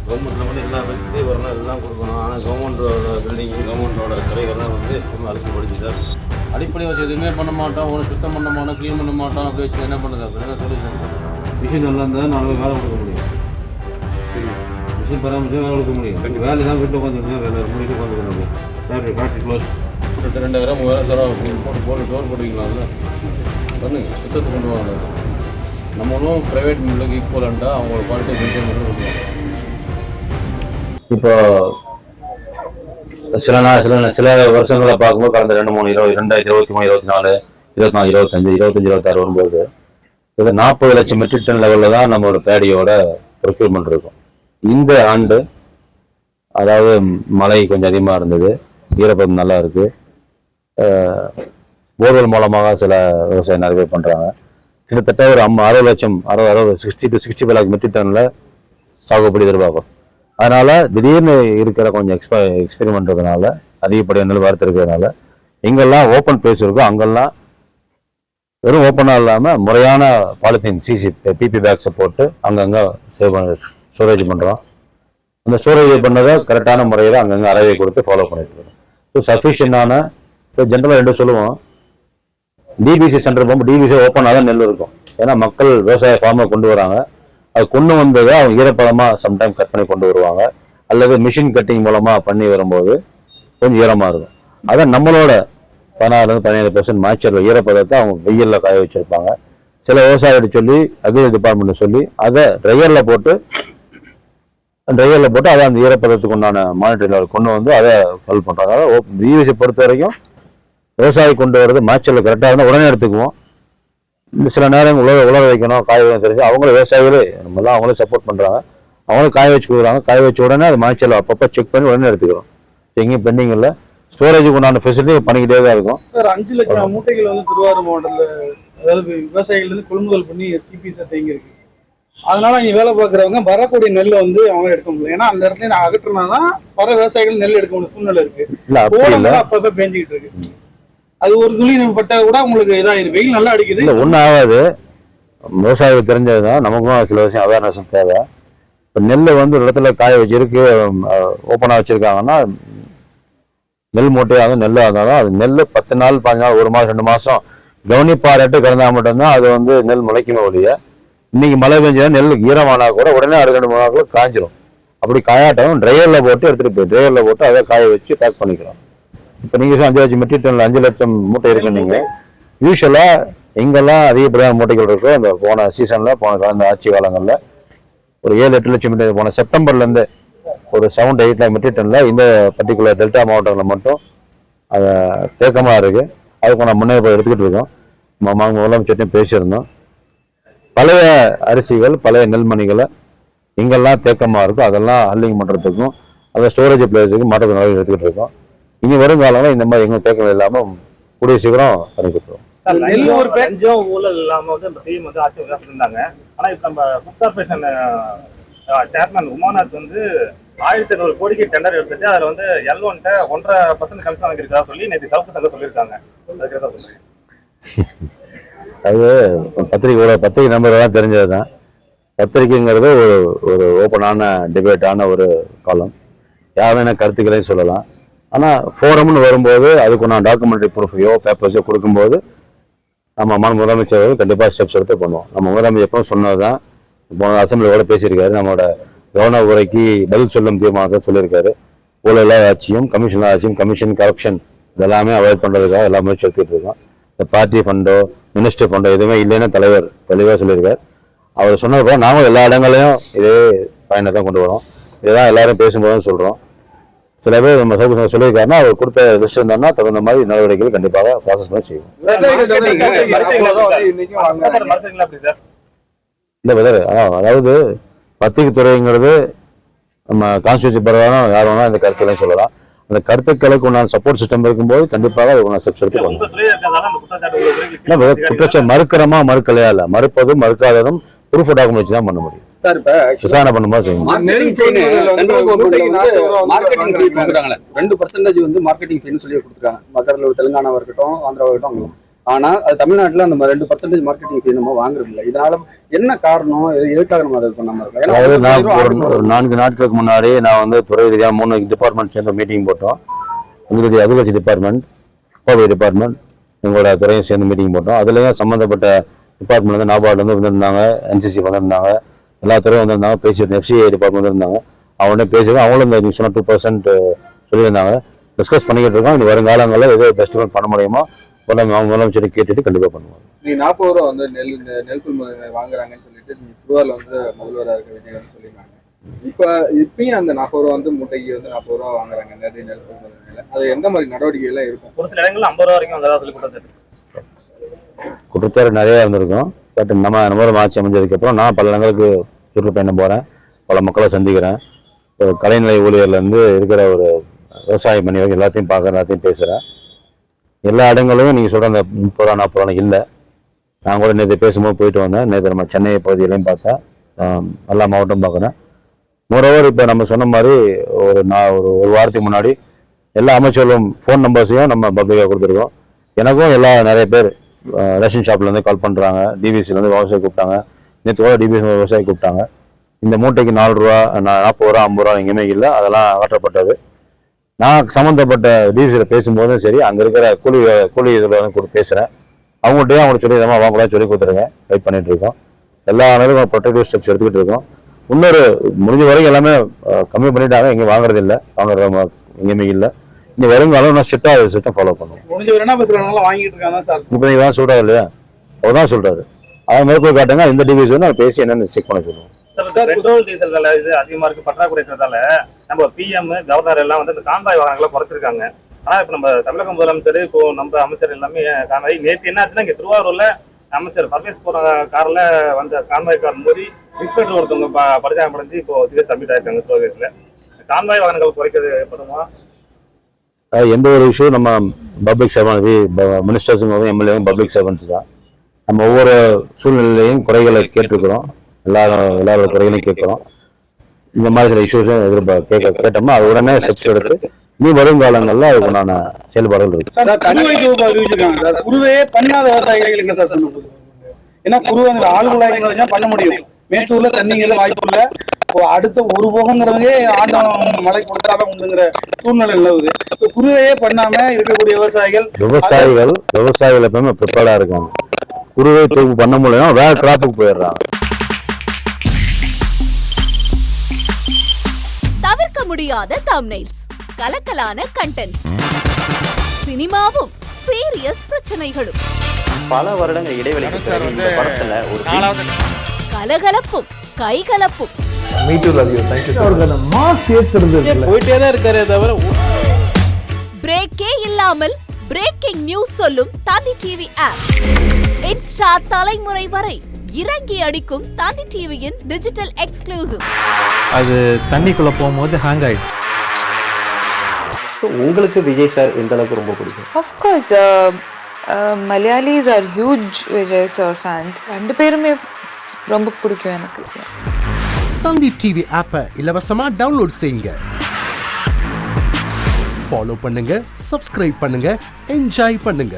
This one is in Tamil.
கவர்மெண்ட்டில் வந்து எல்லா ஃபெசிலிட்டி வரணும் எல்லாம் கொடுக்கணும். ஆனால் கவர்மெண்ட்டோட பில்டிங்கு கவர்மெண்ட்டோட துறைகள்லாம் வந்து எப்பவுமே அழுத்தப்படுச்சு சார். அடிப்படை வசதி எதுவுமே பண்ண மாட்டோம், ஒன்று சுத்தம் பண்ண மாட்டோம், க்ளீன் பண்ண மாட்டோம். அப்படி வச்சு என்ன பண்ணுறது? அப்படி என்ன சொல்யூஷன்? மிஷின் நல்லா இருந்தால் 4 வேலை கொடுக்க முடியும். சரி, மிஷின் பராமரிச்சு வேலை கொடுக்க முடியும். 2 வேலை தான் வீட்டில் உட்காந்துருந்தா வேலை மூடிட்டு உட்காந்துக்க முடியும். ஃபேக்ட்ரி க்ளோஸ் 2000 3000 செலவு போட்டு டோர் போட்டுக்கலாம்ல. பண்ணுங்க, சுத்தத்தை கொண்டு வாங்க. நம்மளும் ப்ரைவேட் மில்லுக்கு ஈக்குவலண்டாக அவங்களோட குவாலிட்டி மெயின்டைன் பண்ணி கொடுக்கலாம். இப்போ சில வருஷங்களை பார்க்கும்போது கடந்த 2-3 2023 24 24 25 26 வரும்போது 40 லட்சம் மெட்ரிக் டன் லெவலில் தான் நம்மளோட பேடியோட ப்ரொக்யூர்மெண்ட் இருக்கும். இந்த ஆண்டு அதாவது மழை கொஞ்சம் அதிகமாக இருந்தது, ஈரப்பதம் நல்லா இருக்கு. போர்வெல் மூலமாக சில விவசாயம் நிறைய பேர் பண்ணுறாங்க. கிட்டத்தட்ட ஒரு 60 லட்சம் 60 to 65 லேக் மெட்ரிக் டன்ல சாகுபடி எதிர்பார்க்கும். அதனால திடீர்னு இருக்கிற கொஞ்சம் எக்ஸ்பெரிமெண்ட்றதுனால அதிகப்படியான நெல் வரத்து இருக்கிறதுனால எங்கெல்லாம் ஓப்பன் பிளேஸ் இருக்கோ அங்கெல்லாம் வெறும் ஓப்பனாக இல்லாமல் முறையான பாலித்தீன் பிபி பேக்ஸை போட்டு அங்கங்கே ஸ்டோரேஜ் பண்ணுறோம். அந்த ஸ்டோரேஜ் பண்ணதை கரெக்டான முறையில் அங்கங்கே அறவை கொடுத்து ஃபாலோ பண்ணிட்டு இருக்கோம். ஸோ சஃபிஷியண்டான ஜென்ரலாக 2 சொல்லுவோம். டிபிசி சென்டர் போகும்போது டிபிசி ஓப்பனாக தான் நெல் இருக்கும். ஏன்னா மக்கள் விவசாய ஃபார்மை கொண்டு வராங்க. அது கொண்டு வந்ததை அவங்க ஈரப்பதமாக சம்டைம் கட் பண்ணி கொண்டு வருவாங்க, அல்லது மிஷின் கட்டிங் மூலமாக பண்ணி வரும்போது கொஞ்சம் ஈரமாக இருக்கும். அதை நம்மளோட 16-17% மாய்ச்சர் ஈரப்பதத்தை அவங்க வெயிலில் காய வச்சுருப்பாங்க. சில விவசாயிகிட்ட சொல்லி அக்ரிகல்ச்சர் டிபார்ட்மெண்ட் சொல்லி அதை ட்ரையரில் போட்டு அதை அந்த ஈரப்பதத்துக்கு உண்டான மானிட்டரிங் லெவல் கொண்டு வந்து அதை சால்வ் பண்ணுறாங்க. அதாவது டிபிசி பொறுத்த வரைக்கும் விவசாயி கொண்டு வரது மாய்ச்சரில் கரெக்டாக இருந்தால் உடனே எடுத்துக்குவோம். சில நேரம் உலர வைக்கணும், காய வைக்க தெரிஞ்சு அவங்களும் விவசாயிகளே நம்மளாம் அவங்களே சப்போர்ட் பண்ணுறாங்க. அவங்களும் காய வச்சு கொடுக்குறாங்க. காய வச்ச உடனே அது மாய்ச்சல் அப்பப்போ செக் பண்ணி உடனே எடுத்துக்கிறோம். எங்கேயும் பெண்டிங் இல்லை. ஸ்டோரேஜுக்கு உண்டான ஃபெசிலிட்டி பண்ணிக்கிட்டே தான் இருக்கும். சார் 5 லட்சம் மூட்டைகள் வந்து திருவாரூர் மாவட்டத்தில் அதாவது விவசாயிகள் வந்து கொள்முதல் பண்ணி டிபிசி தேங்கி இருக்கு. அதனால இங்கே வேலை பார்க்குறவங்க வரக்கூடிய நெல்லை வந்து அவங்க எடுக்க முடியல. ஏன்னா அந்த இடத்துல நான் அகற்றினாதான் வர விவசாயிகள் நெல் எடுக்க முடியும் சூழ்நிலை இருக்கு. அப்பப்போ பேஞ்சிக்கிட்டு இருக்கு. அது ஒரு துளி பட்டா கூட உங்களுக்கு இதாகிது. வெயில் நல்லா அடிக்குது. இல்லை ஒன்றும் ஆகாது. விவசாயிகளுக்கு தெரிஞ்சது தான். நமக்கும் சில விஷயம் அவேர்னஸ் தேவை. இப்போ நெல்லை வந்து ஒரு இடத்துல காய வச்சிருக்கு ஓப்பனாக வச்சுருக்காங்கன்னா நெல் மூட்டையாக நெல் ஆனாலும் அது நெல் 10 நாள் 15 நாள் 1 மாதம் 2 மாதம் கவனிப்பாரட்டு கிடந்தால் மட்டும்தான் அது வந்து நெல் முளைக்குமே ஒழிய, இன்னைக்கு மழை பெஞ்சா நெல் ஈரமானா கூட உடனே அடுத்த 2 3 நாளுக்குள்ள காஞ்சிரும். அப்படி காயாட்டம் ட்ரையரில் போட்டு எடுத்துகிட்டு போய் ட்ரையரில் போட்டு அதை காய வச்சு பேக் பண்ணிக்கிறோம். இப்போ நீங்கள் 5 லட்சம் மெட்ரிக் டன்ல 5 லட்சம் மூட்டை இருக்குன்னீங்க. யூஸ்வலாக எங்கெல்லாம் அதிகப்படியான மூட்டைகள் இருக்கோ அந்த போன சீசனில் கடந்த ஆட்சி காலங்களில் ஒரு 7-8 லட்சம் மீட்டர் போன செப்டம்பர்லேருந்து ஒரு 7-8 லேக் மெட்ரிக் டன்ல இந்த பர்டிகுலர் டெல்டா மாவட்டங்களில் மட்டும் அதை தேக்கமாக இருக்குது. அதுக்கு நான் முன்னேற்பாடு எடுத்துக்கிட்டு இருக்கோம். முதலமைச்சர்ட்டையும் பேசியிருந்தோம். பழைய அரிசிகள் பழைய நெல்மணிகளை எங்கெல்லாம் தேக்கமாக இருக்கும் அதெல்லாம் ஹல்லிங் பண்ணுறதுக்கும் அதை ஸ்டோரேஜ் பிளேஸுக்கும் மாற்ற நடவடிக்கை எடுத்துக்கிட்டு இருக்கோம். இனி வரும் காலங்களில் இந்த மாதிரி எங்களும் தேக்கம் இல்லாமல் கூடிய சீக்கிரம் பண்ணிக்கிட்டோம். ஊழல் இல்லாமல் வந்து நம்ம சிஎம் வந்து ஆட்சி இருந்தாங்க. ஆனால் இப்போ நம்ம ஃபுட் கார்பரேஷன் சேர்மன் உமாநாத் வந்து 1500 கோடிக்கு டெண்டர் எடுத்துட்டு அதில் வந்து L1 1.5% கமிஷன் வாங்கியிருக்கா சொல்லி நேற்று சவுக்கு சங்கம் சொல்லியிருக்காங்க. அதுக்கு தான் சொல்றேன். அது பத்திரிகை நம்பர்லாம் தெரிஞ்சது தான். பத்திரிகைங்கிறது ஒரு ஓப்பனான டிபேட்டான ஒரு காலம். யாரும் என்ன கருத்துக்களையும் சொல்லலாம். ஆனால் ஃபோரம்னு வரும்போது அதுக்கு நான் டாக்குமெண்ட்ரி ப்ரூஃபையோ பேப்பர்ஸோ கொடுக்கும்போது நம்ம முதலமைச்சர் கண்டிப்பாக ஸ்டெப்ஸ் எடுத்து பண்ணுவோம். நம்ம முதலமைச்சர் எப்பவும் சொன்னது தான். போன அசம்பிளியோட பேசியிருக்காரு. நம்மளோட கவர்னர் உரைக்கு பதில் சொல்லும் தீர்மானத்தை சொல்லியிருக்காரு. ஊழல் ஆட்சியும் கமிஷன் ஆட்சியும் கமிஷன் கரப்ஷன் இதெல்லாமே அவாய்ட் பண்ணுறதுக்காக எல்லா முயற்சி எடுத்துகிட்டு இருக்கோம். இந்த பார்ட்டி ஃபண்டோ மினிஸ்டர் ஃபண்டோ எதுவுமே இல்லைன்னு தலைவர் தெளிவாக சொல்லியிருக்காரு. அவர் சொன்னப்போ நாங்கள் எல்லா இடங்களையும் இதே பயணத்தை கொண்டு வரோம். இதுதான் எல்லாரும் பேசும்போதும் சொல்கிறோம். சில பேர் நம்ம சவுக்கு சொல்லியிருக்காருன்னா அவர் கொடுத்த லிஸ்ட் இருந்தாருன்னா தகுந்த மாதிரி நடவடிக்கைகள் கண்டிப்பாக ப்ராசஸ் பண்ணி செய்வோம். இல்லை பிரதர், அதாவது பத்திரிகை துறைங்கிறது நம்ம கான்ஸ்டியூஷன் பிரகாரம் யார் வேணா இந்த கருத்துக்களையும் சொல்லலாம். அந்த கருத்துக்களுக்கு உண்டான சப்போர்ட் சிஸ்டம் இருக்கும்போது கண்டிப்பாக அதுக்கு ஸ்டெப்ஸ் எடுத்து குற்றச்சாட்டு மறுக்கிறோமா மறுக்கலையா இல்லை, மறுப்பதும் மறுக்காததும் ப்ரூஃப் டாக்குமெண்ட் தான் பண்ண முடியும். சார் இப்ப விசாரணை பண்ணும்போது செய்யணும். 2% வந்து மார்க்கெட்டிங் ஃபீன்னு சொல்லி கொடுத்துருக்காங்க. மக்கள் தெலுங்கானாவா இருக்கட்டும் ஆந்திராவா இருக்கட்டும். ஆனா அது தமிழ்நாட்டுல நம்ம 2% மார்க்கெட்டிங் ஃபீ நம்ம வாங்குறது இல்லை. இதனால என்ன காரணம், எதுக்காக நம்ம அதை பண்ணாம இருக்கோம்? அதாவது நான் ஏன்னா ஒரு 4 நாட்களுக்கு முன்னாடி நான் வந்து துறை ரீதியாக 3 டிபார்ட்மெண்ட் சேர்ந்து மீட்டிங் போட்டோம். அக்ரிகல்ச்சர் டிபார்ட்மெண்ட், கோவை டிபார்ட்மெண்ட், எங்களோட துறையும் சேர்ந்து மீட்டிங் போட்டோம். அதுலேயும் சம்மந்தப்பட்ட டிபார்ட்மெண்ட் வந்து நாபார்ட்லேருந்து வந்திருந்தாங்க, NCC வந்திருந்தாங்க, எல்லா துறையும் வந்திருந்தாங்க, பேசிட்டு FCI டிபார்ட்மெண்ட் வந்திருந்தாங்க. அவங்கள்ட்ட பேசிட்டு அவங்களும் இந்த சொன்ன 2% சொல்லியிருந்தாங்க. டிஸ்கஸ் பண்ணிக்கிட்டு இருக்கோம். இனி வருங்காலங்களில் எதோ பெஸ்ட் பண்ண முடியுமோ முதலமைச்சர் கேட்டுட்டு கண்டிப்பாக பண்ணுவாங்க. நீ 40 ரூபா வந்து நெல் கொள்முதல் வாங்குறாங்கன்னு சொல்லிட்டு திருவாரூர்ல வந்து முதல்வராக இருக்க விஜயகாந்த் சொல்லியிருந்தாங்க. இப்பயும் அந்த 40 ரூபா வந்து மூட்டைக்கு வந்து 40 ரூபா வாங்குறாங்க நிறைய நெல் கொள்முதல். அது எந்த மாதிரி நடவடிக்கை எல்லாம் இருக்கும்? ஒரு சில இடங்கள்ல 50 ரூபா வரைக்கும் வந்ததா சொல்லி குற்றச்சாட்டு நிறைய இருந்திருக்கும். பட் நம்ம ஆட்சி அமைஞ்சதுக்கப்புறம் நான் பல இடங்களுக்கு சுற்றுப்பயணம் போகிறேன், பல மக்களை சந்திக்கிறேன். கலைநிலை ஊழியர்லேருந்து இருக்கிற ஒரு விவசாய மணி வரைக்கும் எல்லாத்தையும் பார்க்குறேன், எல்லாத்தையும் பேசுகிறேன். எல்லா இடங்களையும் நீங்கள் சொல்கிற அந்த 30 ரூபா 40 ரூபா இல்லை. நான் கூட நேற்று பேசும்போது போயிட்டு வந்தேன். நேற்று நம்ம சென்னை பகுதியிலையும் பார்த்தேன், எல்லா மாவட்டம் பார்க்குறேன். மோரோவர் இப்போ நம்ம சொன்ன மாதிரி ஒரு வாரத்துக்கு முன்னாடி எல்லா அமைச்சர்களும் ஃபோன் நம்பர்ஸையும் நம்ம பப்ளிக்காக கொடுத்துருக்கோம். எனக்கும் நிறைய பேர் ரேஷன் ஷாப்லேருந்து கால் பண்ணுறாங்க, டிபிசிலேருந்து விவசாயி கூப்பிட்டாங்க. நேற்று கூட டிபிசி விவசாயி கூப்பிட்டாங்க. இந்த மூட்டைக்கு 4 ரூபா 40 ரூபா 50 ரூபா எங்கேயுமே இல்லை, அதெல்லாம் அகற்றப்பட்டது. நான் சம்மந்தப்பட்ட டிவிசியில் பேசும்போதும் சரி, அங்கே இருக்கிற கூலி இதில் கூட பேசுகிறேன். அவங்கள்ட்டையும் அவங்களுக்கு சொல்லி வாங்கலாம் சொல்லி கொடுத்துருங்க. வெயிட் பண்ணிட்டு இருக்கோம். எல்லா நேரம் ப்ரொடெக்டிவ் ஸ்டெப்ஸ் எடுத்துக்கிட்டு இருக்கோம். இன்னொரு முடிஞ்ச வரைக்கும் எல்லாமே கம்மி பண்ணிட்டாங்க, எங்கேயும் வாங்குறது இல்லை, வாங்குறது எங்கேயுமே இல்லை. இனி வருங்காலம் நான் ஸ்ட்ரிக்டாக சிஸ்டம் ஃபாலோ பண்ணுவோம். முடிஞ்ச வரைக்கும் இப்போ சில வாங்கிட்டு இருக்காங்க சார். இப்போ நீங்கள் தான் சொல்கிறாரு இல்லையா, அவர் தான் சொல்கிறாரு. அதை மேற்கொள் காட்டுங்க. இந்த டிவிஸ் வந்து நான் பேசி என்னென்னு செக் பண்ண சொல்லுவோம். பெட்ரோல் டீசல் விலை இது அதிகமா இருக்கு, பற்றாக்குறை இருக்கிறதால நம்ம PM கவர்னர் எல்லாம் வந்து இந்த கான்வாய் வாகனங்களை குறைச்சிருக்காங்க. ஆனா இப்ப நம்ம தமிழக முதலமைச்சர், இப்போ நம்ம அமைச்சர் எல்லாமே கான்வாய், நேற்று என்ன ஆச்சுன்னா இங்க திருவாரூர்ல அமைச்சர் பர்வேஸ் போற கார்ல வந்த கான்வாய் கார் மோதி இன்ஸ்பெக்டர் ஒருத்தவங்க பரிதாபம் அடைஞ்சு இப்போ சப்மிட் ஆயிருக்காங்க. சிவகேஸ்ல கான்வாய் வாகனங்கள் குறைக்கிறது ஏற்படுமா? எந்த ஒரு விஷயம் நம்ம பப்ளிக் சர்வன்ட், மினிஸ்டர்ஸும் MLA பப்ளிக் சர்வன்ட்ஸ் தான். நம்ம ஒவ்வொரு சூழ்நிலையிலையும் குறைகளை கேட்டிருக்கிறோம், எல்லாரோட குறைகளையும் கேட்குறோம். இந்த மாதிரி சில இஷ்யூஸும் கேட்டோம்னா அது உடனே ஸ்டெப்ஸ் எடுத்து நீ வருங்காலங்களில் அதுக்கு நான் செயல்பாடுகள் இருக்கு. அறிவிச்சிருக்காங்க சார். குருவையே பண்ணாத விவசாயிகள் என்ன சார் சொன்ன? ஏன்னா குருவை ஆளுநர் பண்ண முடியும். மேட்டூர்ல தண்ணிங்கிற வாய்ப்பு இல்லை. அடுத்த ஒரு போகங்கிறதே ஆண்டவன் மழை கொடுத்தாலும் உண்டுங்கிற சூழ்நிலை நிலவுது. குருவையே பண்ணாம இருக்கக்கூடிய விவசாயிகள் எப்பவுமே ப்ரிப்பேர்டா இருக்காங்க. குருவை தொகுப்பு பண்ண முடியும், வேற கிராப்புக்கு போயிடுறாங்க. தவிர்க்க முடியாத தம்ப்நெயில்ஸ், கலக்கலான கண்டென்ட்ஸ், சினிமாவும் சீரியஸ் பிரச்சனைகளும், பல வருடங்கள் இடைவெளிக்கு பிறகு இந்த படத்துல ஒரு கலகலப்பும் கைகலப்பும், பிரேக்கே இல்லாமல் பிரேக்கிங் நியூஸ் சொல்லும் தந்தி டிவி ஆப். இன்ஸ்டா தலைமுறை வரை இறங்கி அடிக்கும் தந்தி டிவியின் டிஜிட்டல் எக்ஸ்க்ளூசிவ். அது தண்ணிக்குள்ள போகும்போது ஹேங் ஆயிடுச்சு. உங்களுக்கு விஜய் சார் எந்த அளவுக்கு ரொம்ப பிடிக்கும்? Of course, Malayalis are huge Vijay sir fans. ரெண்டு பேருமே ரொம்ப பிடிக்கும் எனக்கு. தந்தி டிவி ஆப்பை இலவசமா டவுன்லோட் செய்யுங்க, ஃபாலோ பண்ணுங்க, சப்ஸ்கிரைப் பண்ணுங்க, என்ஜாய் பண்ணுங்க.